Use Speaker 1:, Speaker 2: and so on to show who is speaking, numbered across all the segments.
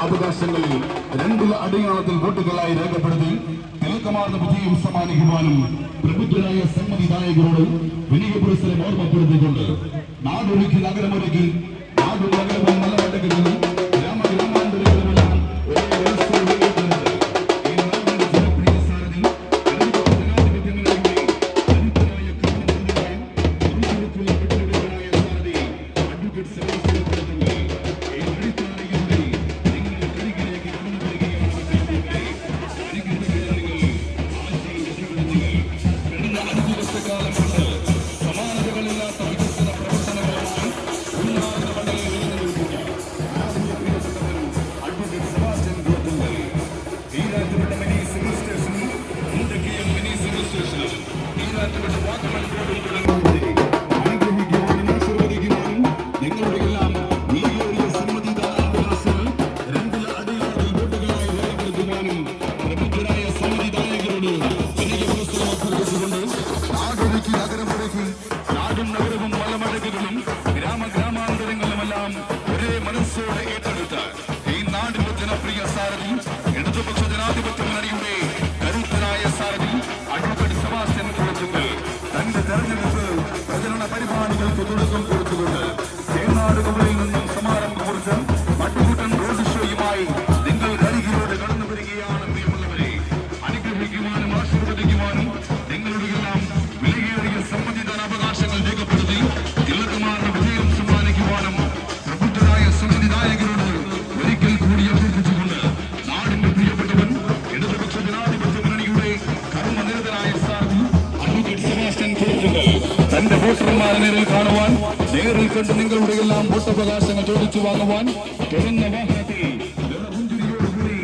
Speaker 1: അവകാശങ്ങളിൽ രണ്ടുള്ള അടയാളത്തിൽ വോട്ടുകളായി രേഖപ്പെടുത്തി തിളക്കമാർന്ന വിജയം സമ്മാനിക്കുവാനും പ്രബുദ്ധരായ സമ്മതിദായകരോട് വിനയ പുരസ്സരം ഓർമ്മപ്പെടുത്തിക്കൊണ്ട് നാടൊരുക്കി നഗരമൊരുക്കി നാടും നഗരവും മലമടകളിലും ഗ്രാമഗ്രാമാന്തരങ്ങളുമെല്ലാം ഒരേ മനസ്സോടെ ഏറ്റെടുത്ത ഈ നാടിന്റെ ജനപ്രിയ സാരഥി ഇടതുപക്ഷ ജനാധിപത്യ മുന്നണിയുടെ കരുത്തനായ സാരഥി അഡ്വക്കേറ്റ് സെബാസ്റ്റ്യൻ കുളത്തുങ്കൽ തന്റെ തെരഞ്ഞെടുപ്പ് പ്രചരണ പരിപാടികൾക്ക് തുടക്കം കുറിച്ചുകൊണ്ട് തേനാടുകളിൽ നിന്നും സമാരംഭം കുറിച്ച് മട്ടുകൂട്ടൻ റോഡ് ഷോയുമായി നിങ്ങൾ കരികിലൂടെ കടന്നു വരികയാണ്. പ്രിയമുള്ളവരെ, അനുഗ്രഹിക്കുവാനും ആശീർവദിക്കുവാനും നിങ്ങളുടെ എല്ലാം വിലയേറിയ സമ്മതിദാനാവകാശങ്ങൾ രേഖപ്പെടുത്തി തിളക്കമാർന്ന വിജയം സമ്മാനിക്കുവാനും സമ്മതിദായകരോട് ഒരിക്കൽ കൂടി അഭ്യർത്ഥിച്ചുകൊണ്ട് നാടിന്റെ പ്രിയപ്പെട്ടവൻ ഇടതുപക്ഷ ജനാധിപത്യ മുന്നണിയുടെ കർമ്മനിരതനായ സാരഥി അഡ്വക്കേറ്റ് സെബാസ്റ്റ്യൻ കുളത്തുങ്കൽ തന്റെ വോട്ടർമാരെ നേരിൽ കാണുവാൻ, നേരിൽ കണ്ട് നിങ്ങളുടെ എല്ലാം വോട്ടവകാശങ്ങൾ ചോദിച്ചു വാങ്ങുവാൻ തുറന്ന വാഹനത്തിൽ പുഞ്ചിരിയോടുകൂടി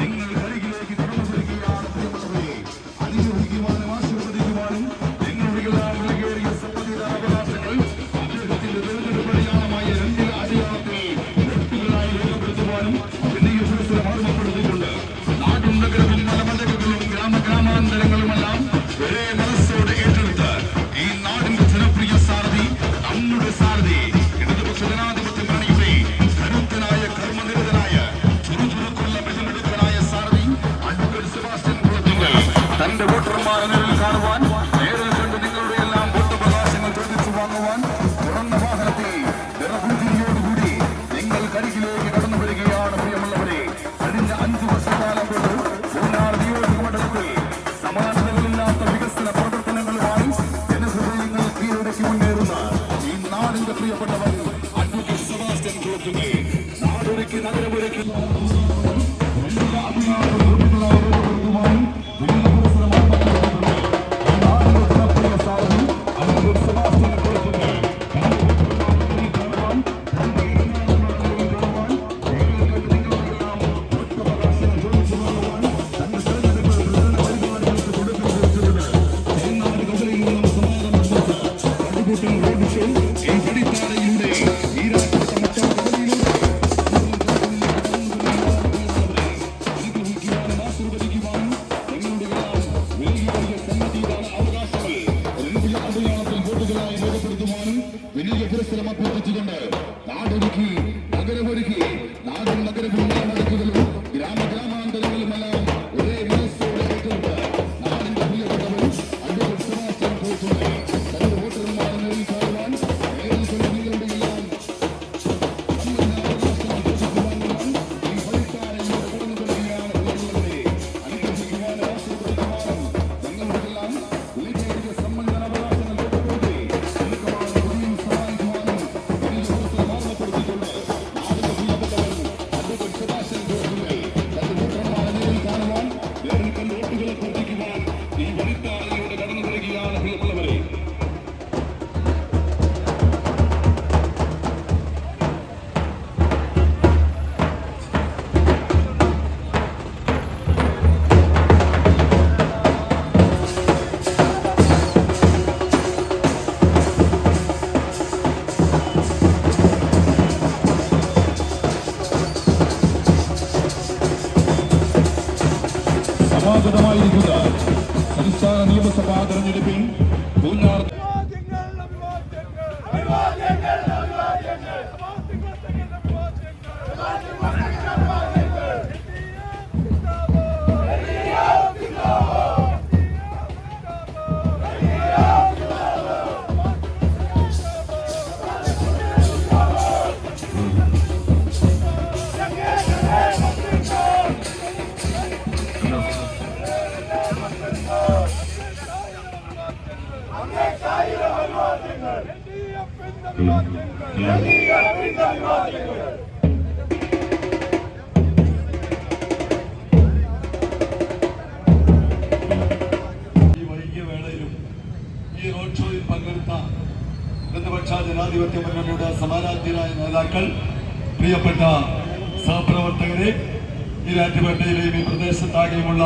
Speaker 1: നിങ്ങൾ കരികിലേക്ക് കടന്നു വരികയാണ്. പ്രിയമുള്ളവരെ, അനുഗ്രഹിക്കുവാനും ആശീർവദിക്കുവാനും നിങ്ങളുടെ എല്ലാം വിലയേറിയ സമ്മതിദാനാവകാശങ്ങൾ അദ്ദേഹത്തിന്റെ തെരഞ്ഞെടുപ്പ് അടയാളമായ രണ്ടില അടയാളത്തിൽ ഓർമ്മപ്പെടുത്തിക്കൊണ്ട് നാടും നഗരവും മലമലകളും ഗ്രാമഗ്രാമാന്തരങ്ങളുമെല്ലാം ഒരേ മനസ്സോടെ ഏറ്റെടുത്ത ഈ നാടിന്റെ ജനപ്രിയ സാരഥി, നമ്മുടെ സാരഥി, ഇടതുപക്ഷ ജനാധിപത്യ മുന്നണിയുടെ കരുത്തനായ കർമ്മനിരതനായ ചുറുചുറുക്കുള്ള മെജമെടുക്കനായ സാരഥി അഡ്വക്കേറ്റ് സെബാസ്റ്റ്യൻ കുളത്തുങ്കൽ തന്റെ വോട്ടർമാരെ നേരിൽ കാണുവാൻ, നേരിൽ കണ്ട് നിങ്ങളുടെ എല്ലാം വോട്ടവകാശങ്ങൾ ചോദിച്ചു വാങ്ങുവാൻ തുറന്ന വാഹനത്തിൽ നിറപുഞ്ചിരിയോടുകൂടി നിങ്ങൾ കരികിലേക്ക് കടന്നു വരികയാണ്. പ്രിയമുള്ളവരെ, കഴിഞ്ഞ 5 വർഷക്കാലം കൊണ്ട് പൂഞ്ഞാർ നിയോജക മണ്ഡലത്തിൽ സമാനതകളില്ലാത്ത വികസന പ്രവർത്തനങ്ങളുമായി ജനഹൃദയങ്ങൾ കീഴടക്കി മുന്നേറുന്ന ഈ നാടിന്റെ പ്രിയപ്പെട്ടവൻ അഡ്വക്കേറ്റ് സെബാസ്റ്റ്യൻ കുളത്തുങ്കൽ നാടൊരുക്കി നഗരമൊരുക്കി വലിയ പുരസ്സരം അഭ്യർത്ഥിച്ചുകൊണ്ട് നാടൊരുക്കി നഗരമൊരുക്കി നാടും നഗരവും മലമടക്കുകളും ഗ്രാമഗ്രാമാന്തരങ്ങളുമെല്ലാം ഒരേ മനസ്സോടെ ഏറ്റെടുത്ത് നാടിന്റെ പ്രിയപ്പെട്ടവൻ അഡ്വക്കേറ്റ് സെബാസ്റ്റ്യൻ കുളത്തുങ്കൽ തന്റെ വോട്ടർമാരെ നേരിൽ കാണുവാൻ, നേരിൽ കണ്ട് നിങ്ങളുടെ എല്ലാം സമ്മതിദാനാവകാശങ്ങൾ ചോദിച്ചു വാങ്ങുവാൻ ഈ വഴിത്താരയിലൂടെ കടന്നു വരികയാണ്. പ്രിയമുള്ളവരെ, അനുഗ്രഹിക്കുവാനും ആശീർവദിക്കുവാനും നിങ്ങളുടെ എല്ലാം വിലയേറിയ സമ്മതിദാനാവകാശങ്ങൾ രേഖപ്പെടുത്തി സമാഗതമായിരിക്കുന്ന സംസ്ഥാന നിയമസഭാ തെരഞ്ഞെടുപ്പിൽ പൂഞ്ഞാർ
Speaker 2: അഭിവാദ്യങ്ങൾ ഈ റോഡ് ഷോയിൽ പങ്കെടുത്ത ഇടതുപക്ഷ ജനാധിപത്യ മുന്നണിയുടെ സമാനാധ്യരായ നേതാക്കൾ, പ്രിയപ്പെട്ട സഹപ്രവർത്തകരെ, ഈരാറ്റുപേട്ടയിലെയും ഈ പ്രദേശത്താകെയുമുള്ള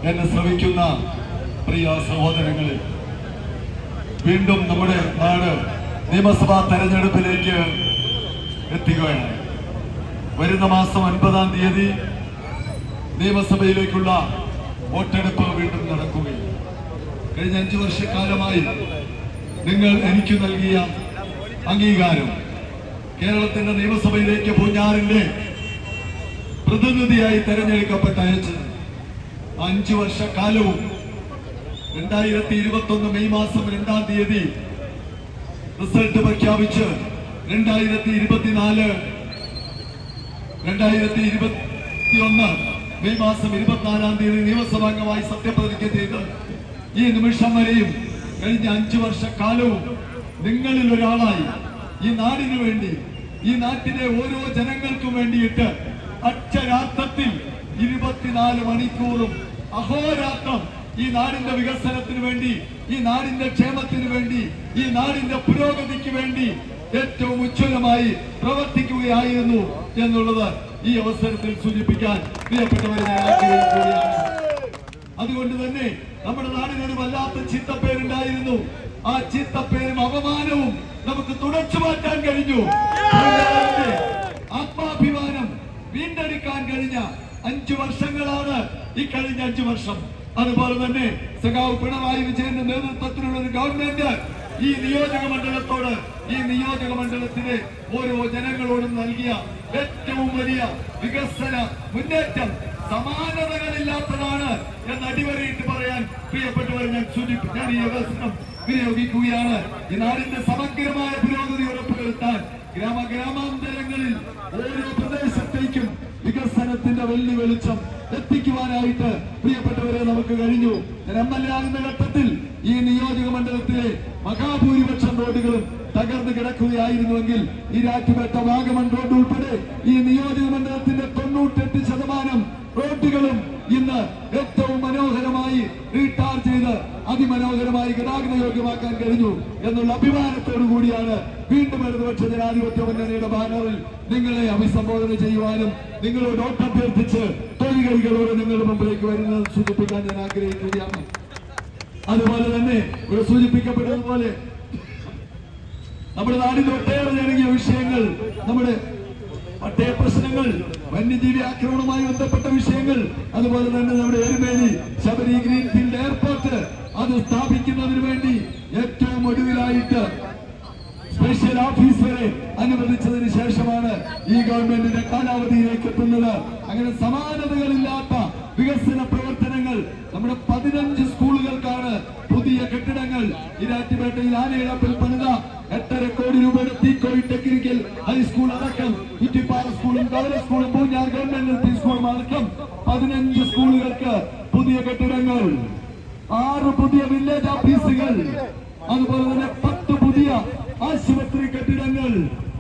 Speaker 2: എന്നെ ശ്രമിക്കുന്ന പ്രിയ സഹോദരങ്ങളെ, വീണ്ടും നമ്മുടെ നാട് നിയമസഭാ തെരഞ്ഞെടുപ്പിലേക്ക് എത്തുകയാണ്. വരുന്ന മാസം 9-ാം തീയതി നിയമസഭയിലേക്കുള്ള വോട്ടെടുപ്പ് വീണ്ടും നടക്കുകയും കഴിഞ്ഞ 5 വർഷക്കാലമായി നിങ്ങൾ എനിക്ക് നൽകിയ അംഗീകാരം, കേരളത്തിന്റെ നിയമസഭയിലേക്ക് പൂഞ്ഞാറിന്റെ പ്രതിനിധിയായി തെരഞ്ഞെടുക്കപ്പെട്ട അയച്ച് 5 വർഷക്കാലവും 2021 മെയ് മാസം 2-ാം തീയതി റിസൾട്ട് പ്രഖ്യാപിച്ച് 2021 മെയ് മാസം 24-ാം തീയതി നിയമസഭാംഗമായി സത്യപ്രതിജ്ഞ ചെയ്ത് ഈ നിമിഷം വരെയും കഴിഞ്ഞ 5 വർഷക്കാലവും നിങ്ങളിൽ ഒരാളായി ഈ നാടിനു വേണ്ടി, ഈ നാട്ടിലെ ഓരോ ജനങ്ങൾക്കും വേണ്ടിയിട്ട് അക്ഷരാർത്ഥത്തിൽ 24 മണിക്കൂറും അഹോരാത്രം ഈ നാടിന്റെ വികസനത്തിന് വേണ്ടി, ഈ നാടിന്റെ ക്ഷേമത്തിന് വേണ്ടി, ഈ നാടിന്റെ പുരോഗതിക്ക് വേണ്ടി ഏറ്റവും ഉജ്ജ്വലമായി പ്രവർത്തിക്കുകയായിരുന്നു എന്നുള്ളത് ഈ അവസരത്തിൽ സൂചിപ്പിക്കാൻ പ്രിയപ്പെട്ടവരെ ഞാൻ ആഗ്രഹിക്കുകയാണ്. അതുകൊണ്ട് തന്നെ നമ്മുടെ നാടിനൊരു വല്ലാത്ത ചീത്തപ്പേരുണ്ടായിരുന്നു. ആ ചീത്തപ്പേരും അപമാനവും നമുക്ക് തുടച്ചു മാറ്റാൻ കഴിഞ്ഞു. ആത്മാഭിമാനം വീണ്ടെടുക്കാൻ കഴിഞ്ഞ 5 വർഷങ്ങളാണ് ഈ കഴിഞ്ഞ 5 വർഷം. അതുപോലെ തന്നെ സഖാവ് പിണറായി വിജയന്റെ നേതൃത്വത്തിലുള്ള ഒരു ഗവൺമെന്റ് ഈ നിയോജക മണ്ഡലത്തോട്, ഈ നിയോജക മണ്ഡലത്തിലെ ഓരോ ജനങ്ങളോടും നൽകിയ ഏറ്റവും വലിയ വികസന മുന്നേറ്റം സമാനതകളില്ലാത്തതാണ് എന്ന് അടിവരയിട്ട് പറയാൻ പ്രിയപ്പെട്ടവരെ ഞാൻ ഈ അവസരം വിനിയോഗിക്കുകയാണ്. ഈ നാടിന്റെ സമഗ്രമായ പുരോഗതി ഉറപ്പുവരുത്താൻ ഗ്രാമാന്തരങ്ങളിൽ ഓരോ പ്രദേശത്തേക്കും വികസനത്തിന്റെ വെള്ളി വെളിച്ചം എത്തിക്കുവാനായിട്ട് പ്രിയപ്പെട്ടവരെ നമുക്ക് കഴിഞ്ഞു. MLA ആകുന്ന ഘട്ടത്തിൽ ഈ നിയോജക മണ്ഡലത്തിലെ മഹാഭൂരിപക്ഷം റോഡുകളും തകർന്നു കിടക്കുകയായിരുന്നുവെങ്കിൽ ഈരാറ്റുപേട്ട വാഗമൺ റോഡ് ഉൾപ്പെടെ ഈ നിയോജക മണ്ഡലത്തിന്റെ 98% റോഡുകളും ഇന്ന് ഏറ്റവും മനോഹരമായി റീടാർ ചെയ്ത് അതിമനോഹരമായി ഗതാഗത യോഗ്യമാക്കാൻ കഴിഞ്ഞു എന്നുള്ള അഭിമാനത്തോടു കൂടിയാണ് വീണ്ടും ഇടതുപക്ഷ ജനാധിപത്യ മുന്നണിയുടെ ബാനറിൽ നിങ്ങളെ അഭിസംബോധന ചെയ്യുവാനും നിങ്ങളോട് ഓട്ടഭ്യർത്ഥിച്ച് തൊഴിലാളികളോട് നിങ്ങളുടെ മുമ്പിലേക്ക് വരുന്നത് സൂചിപ്പിക്കാൻ ഞാൻ ആഗ്രഹിക്കുകയാണ്. അതുപോലെ തന്നെ ഇവിടെ സൂചിപ്പിക്കപ്പെട്ടതുപോലെ നമ്മുടെ നാടിന്റെ ഒട്ടേറെ ജനകീയ വിഷയങ്ങൾ, നമ്മുടെ പട്ടയ പ്രശ്നങ്ങൾ, വന്യജീവി ആക്രമണവുമായി ബന്ധപ്പെട്ട വിഷയങ്ങൾ, അതുപോലെ തന്നെ നമ്മുടെ എരുമേലി ശബരി ഗ്രീൻഫീൽഡ് എയർപോർട്ട് അത് സ്ഥാപിക്കുന്നതിന് വേണ്ടി ഏറ്റവും ഒടുവിലായിട്ട് സ്പെഷ്യൽ ഓഫീസറെ അനുവദിച്ചതിന് ശേഷമാണ് ഈ ഗവൺമെന്റിന്റെ കാലാവധിയിലേക്ക് എത്തുന്നത്. അങ്ങനെ സമാനതകളില്ലാത്ത വികസന പ്രവർത്തനങ്ങൾ നമ്മുടെ 15 സ്കൂളുകൾക്കാണ് പുതിയ കെട്ടിടങ്ങൾ ഈരാറ്റുപേട്ടയിൽ ആനയിളപ്പിൽ പണിത 8.5 കോടി രൂപയുടെ തീക്കോയി ടെക്നിക്കൽ ഹൈസ്കൂൾ അടക്കം കുറ്റിപ്പാറ സ്കൂളും കവല സ്കൂളും പൂഞ്ഞാർ ഗവൺമെന്റ് സ്കൂളും അടക്കം 15 സ്കൂളുകൾക്ക് പുതിയ കെട്ടിടങ്ങൾ, 6 പുതിയ വില്ലേജ് ഓഫീസുകൾ, അതുപോലെ തന്നെ 10 പുതിയ ആശുപത്രി കെട്ടിടങ്ങൾ,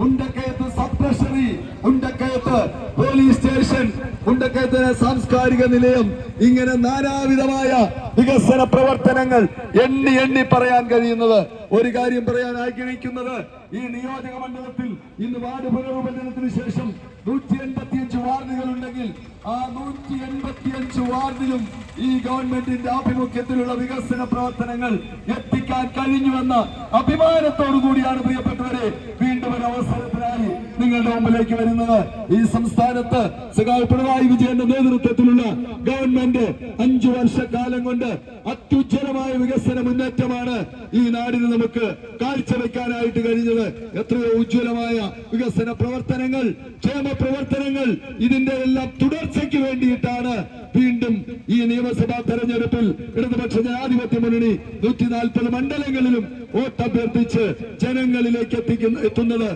Speaker 2: ഉണ്ടക്കയത്ത് സബ് ട്രഷറി, ഉണ്ടക്കയത്ത് പോലീസ് സ്റ്റേഷൻ, ഉണ്ടക്കയത്ത് സാംസ്കാരിക നിലയം, ഇങ്ങനെ നാനാവിധമായ വികസന പ്രവർത്തനങ്ങൾ എണ്ണി പറയാൻ കഴിയുന്നത്. ഒരു കാര്യം പറയാൻ ആഗ്രഹിക്കുന്നത്, ഈ നിയോജക മണ്ഡലത്തിൽ ഇന്ന് വാർഡ് പുനർവിഭജനത്തിന് ശേഷം 185 വാർഡുകൾ ഉണ്ടെങ്കിൽ ആ 185 വാർഡിലും ഈ ഗവൺമെന്റിന്റെ ആഭിമുഖ്യത്തിലുള്ള വികസന പ്രവർത്തനങ്ങൾ എത്തിക്കാൻ കഴിഞ്ഞുവെന്ന അഭിമാനത്തോടു കൂടിയാണ് പ്രിയപ്പെട്ടവരെ വീണ്ടും ഒരു അവസരത്തിനായി നിങ്ങളുടെ മുമ്പിലേക്ക് വരുന്നത്. ഈ സംസ്ഥാനത്ത് സഖാവ് പിണറായി വിജയന്റെ നേതൃത്വത്തിലുള്ള ഗവൺമെന്റ് 5 വർഷക്കാലം കൊണ്ട് അത്യുജ്വലമായ വികസന മുന്നേറ്റമാണ് ഈ നാടിന് നമുക്ക് കാഴ്ചവെക്കാനായിട്ട് കഴിഞ്ഞത്. എത്രയോ ഉജ്ജ്വലമായ വികസന പ്രവർത്തനങ്ങൾ, ക്ഷേമ പ്രവർത്തനങ്ങൾ, ഇതിന്റെ എല്ലാം തുടർച്ചയ്ക്ക് വേണ്ടിയിട്ടാണ് വീണ്ടും ഈ നിയമസഭാ തെരഞ്ഞെടുപ്പിൽ ഇടതുപക്ഷ ജനാധിപത്യ മുന്നണി 140 മണ്ഡലങ്ങളിലും വോട്ടഭ്യർത്ഥിച്ച് ജനങ്ങളിലേക്ക് എത്തുന്നത്.